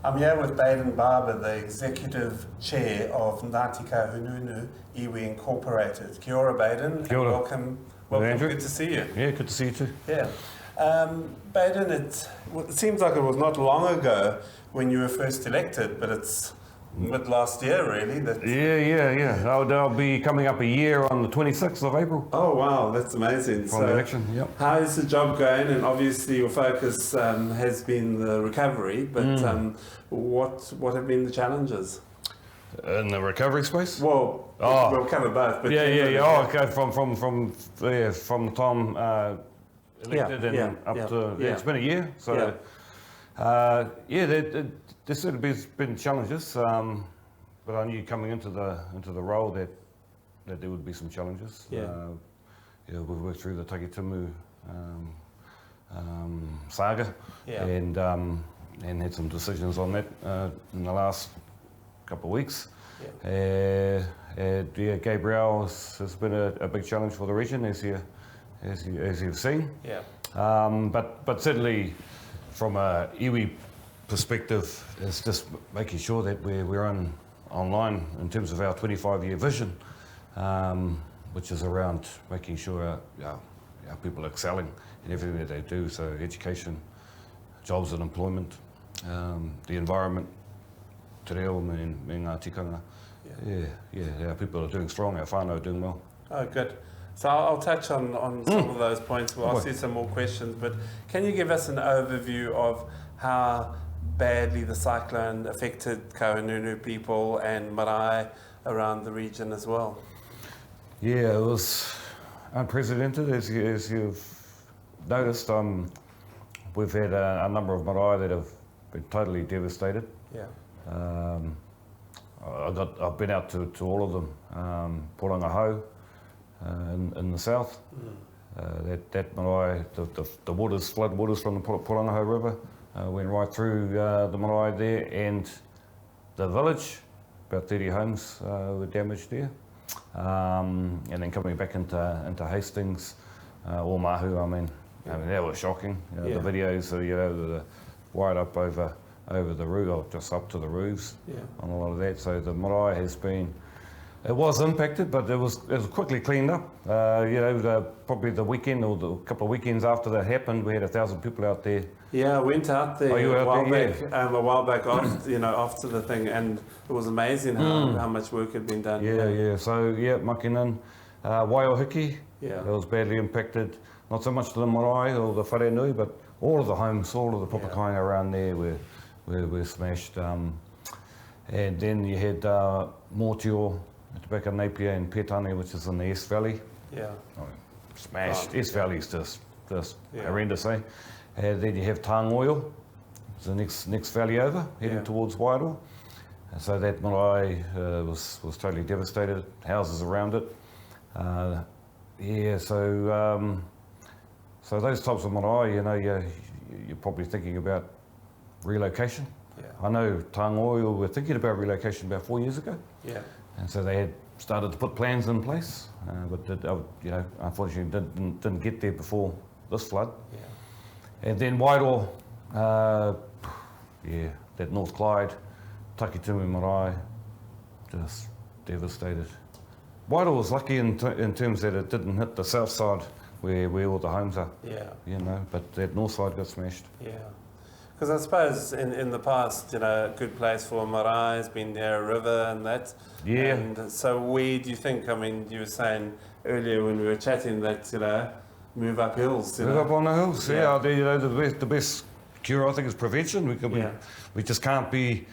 I'm here with Bayden Barber, the Executive Chair of Ngāti Kahungunu Iwi Incorporated. Kia ora, Bayden. Kia ora. Welcome, Andrew. good to see you. Yeah, good to see you too. Yeah. Bayden, it seems like it was not long ago when you were first elected, but it's mid last year really. Yeah. I'll be coming up a year on the 26th of April. Oh wow, that's amazing. From the election, yep. How is the job going? And obviously your focus has been the recovery, but what have been the challenges? In the recovery space? Well, we'll cover both. But Yeah. Oh, okay. From the time elected and up to it's been a year. So there's certainly been challenges, but I knew coming into the role that there would be some challenges. We've worked through the Takitimu saga and had some decisions on that in the last couple of weeks. Gabriel has been a big challenge for the region, as you've seen. But certainly from a iwi perspective, it's just making sure that we're online in terms of our 25-year vision, which is around making sure our people are excelling in everything that they do. So education, jobs and employment, the environment, te reo me ngā tikanga. Our people are doing strong, our whānau are doing well. Oh, good. So I'll touch on some of those points. We'll ask you some more questions, but can you give us an overview of how badly the cyclone affected Kahungunu people and marae around the region as well? Yeah, it was unprecedented, as you've noticed. We've had a number of marae that have been totally devastated. I've been out to all of them. Poranga Hau in the south. That marae, the flood waters from the Poranga Hau River went right through the marae there, and the village, about 30 homes were damaged there. And then coming back into Hastings, or Mahu, I mean that was shocking. The videos, the wide up over the roof, or just up to the roofs on a lot of that. So the marae has been, it was impacted, but it was quickly cleaned up. Probably the weekend or the couple of weekends after that happened, we had 1,000 people out there. Yeah, I went out there a while back after the thing, and it was amazing how much work had been done. So Makinan, Waiohiki, it was badly impacted. Not so much the marae or the wharenui, but all of the homes, all of the papakainga around there were smashed. And then you had Mōtio, Tobacco Napier and Petane, which is in the East Valley. Smashed. East Valley's just horrendous, eh? And then you have Tāngoio, the next valley over, heading towards Wairoa. And so that marae was totally devastated, houses around it. So those types of marae, you're probably thinking about relocation. I know Tāngoio were thinking about relocation about 4 years ago. And so they had started to put plans in place, but unfortunately didn't get there before this flood. And then Wairoa, that North Clyde, Takitimu marae, just devastated. Wairoa was lucky in terms that it didn't hit the south side where all the homes are. But that north side got smashed. Because I suppose in the past, a good place for a marae has been near a river and that. And so where do you think, I mean, you were saying earlier when we were chatting that, move up hills. Move up on the hills, the best cure, I think, is prevention. We just can't be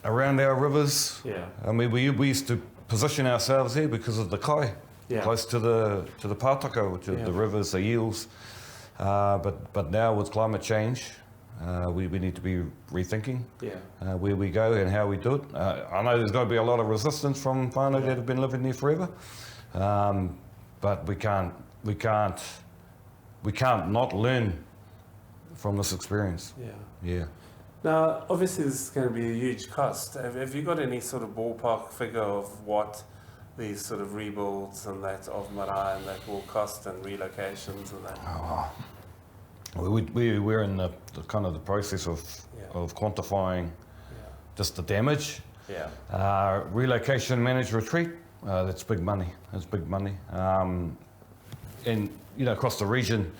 around our rivers. I mean, we used to position ourselves there because of the kai, close to the pātaka, which are the rivers, the eels. But now with climate change, we need to be rethinking where we go and how we do it. I know there's going to be a lot of resistance from whānau that have been living there forever, but we can't not learn from this experience. Now, obviously, this is going to be a huge cost. Have you got any sort of ballpark figure of what these sort of rebuilds and that of marae and that will cost, and relocations and that? We're in the kind of the process of quantifying just the damage. Yeah. Relocation managed retreat, that's big money. That's big money. And across the region,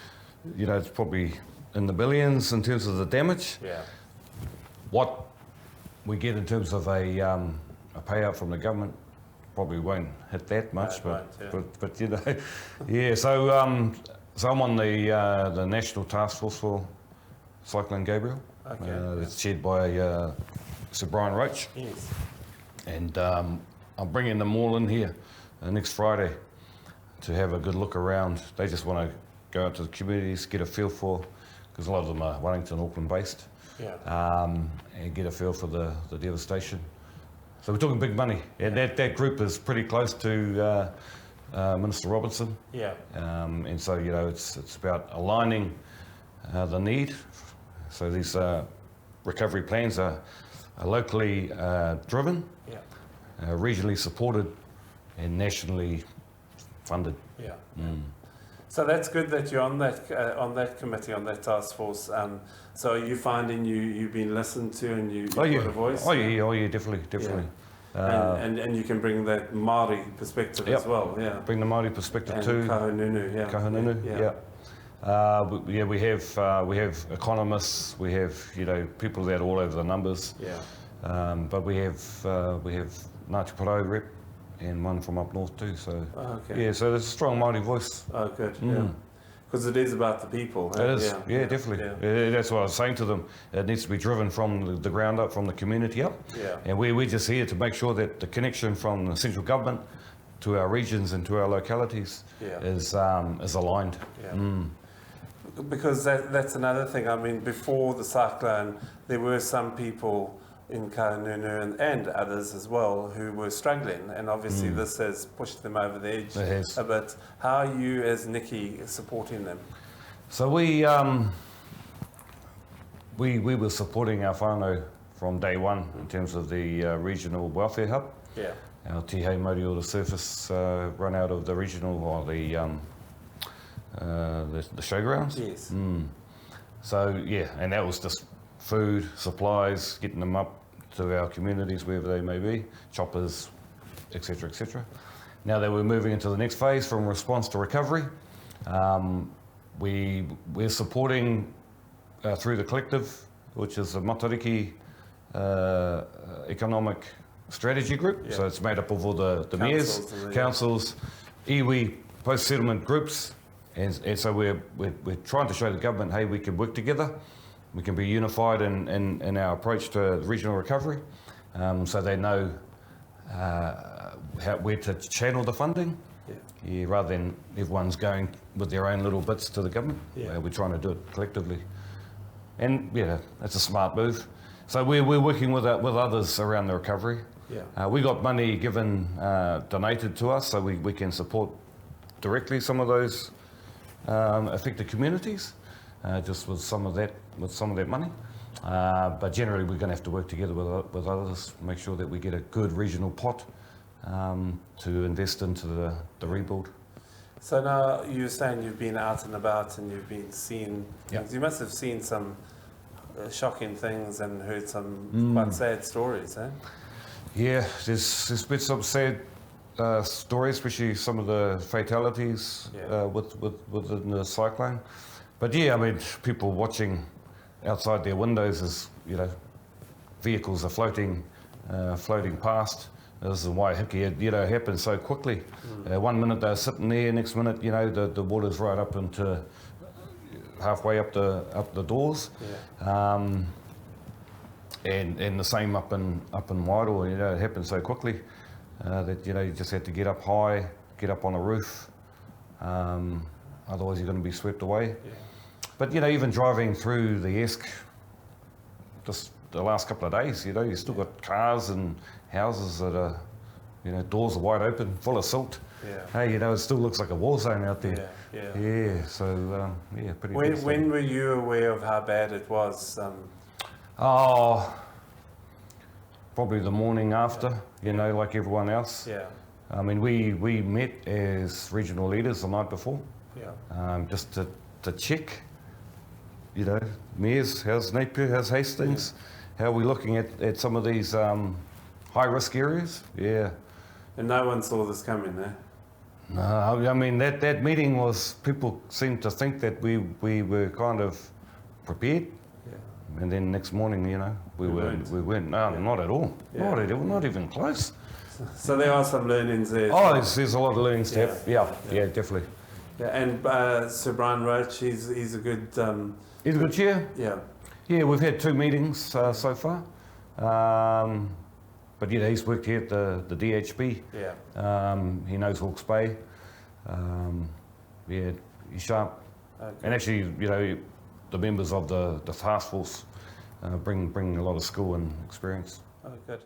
it's probably in the billions in terms of the damage. Yeah. What we get in terms of a payout from the government probably won't hit that much, No, but yeah. So I'm on the National Task Force for Cyclone Gabriel. Okay. It's chaired by Sir Brian Roach. Yes. And I'm bringing them all in here next Friday to have a good look around. They just want to go out to the communities, get a feel for, because a lot of them are Wellington, Auckland based, and get a feel for the devastation. So we're talking big money. And that group is pretty close to Minister Robinson. Yeah. And so, it's about aligning the need. So these recovery plans are locally driven, regionally supported, and nationally funded. Yeah. So that's good that you're on that committee, on that task force. So are you finding you've been listened to and you've got a voice? Oh yeah, definitely. Yeah. And you can bring that Māori perspective as well. Yeah. Bring the Māori perspective and too. Kahununu. Yeah. Kahununu. Yeah. We have economists. We have people that are all over the numbers. Yeah. But we have Ngāti Porou rep and one from up north too. So so there's a strong Māori voice. Oh, good. Yeah. Because it is about the people. It is. Yeah, definitely. Yeah. That's what I was saying to them. It needs to be driven from the ground up, from the community up. Yeah. And we're just here to make sure that the connection from the central government to our regions and to our localities is aligned. Yeah. Because that's another thing. I mean, before the cyclone, there were some people in Kahununu and others as well who were struggling, and obviously this has pushed them over the edge a bit. How are you as Nikki supporting them? So we were supporting our whānau from day one in terms of the regional welfare hub. Yeah. Our Tihei Mori Order Surface run out of the regional, or the showgrounds. Yes. So and that was just food, supplies, getting them up to our communities wherever they may be, choppers, etc., etc. Now that we're moving into the next phase from response to recovery, we're supporting through the collective, which is the Matariki Economic Strategy Group. So it's made up of all the mayors, councils, iwi, post-settlement groups, and so we're trying to show the government, hey, we can work together. We can be unified in our approach to regional recovery, so they know where to channel the funding, rather than everyone's going with their own little bits to the government. We're trying to do it collectively, and that's a smart move. So we're working with others around the recovery. We got money given, donated to us, so we can support directly some of those affected communities. Just with some of that money, but generally we're going to have to work together with others, make sure that we get a good regional pot to invest into the rebuild. So now you're saying you've been out and about and you've been seeing things. You must have seen some shocking things and heard some quite sad stories, eh? Yeah, there's been some sad stories, especially some of the fatalities within the cyclone. But I mean, people watching outside their windows as vehicles are floating past. This is why Hiki happened so quickly. 1 minute they're sitting there, next minute the water's right up into halfway up the doors. And the same up in Wairoa. It happened so quickly that you just had to get up high, get up on a roof. Otherwise you're going to be swept away. But even driving through the Esk, just the last couple of days, you still got cars and houses that are, doors are wide open, full of silt. Hey, it still looks like a war zone out there. So pretty. When were you aware of how bad it was? Probably the morning after. Like everyone else. I mean, we met as regional leaders the night before. Just to check. Mayors, how's Napier, how's Hastings, how we're looking at some of these high-risk areas. Yeah. And no one saw this coming, eh? No, I mean, that meeting was, people seemed to think that we were kind of prepared. Yeah. And then next morning, you know, we weren't. No, not at all. Yeah. Not even close. So there are some learnings there. Oh, there's a lot of learnings to have. Yeah, definitely. Yeah, and Sir Brian Roach, he's a good... He's a good chair. Yeah. Yeah, we've had 2 meetings so far. But yeah, he's worked here at the DHB. Yeah. He knows Hawke's Bay. Yeah, he's sharp. Okay. And actually, you know, the members of the task force bring a lot of skill and experience. Oh, good.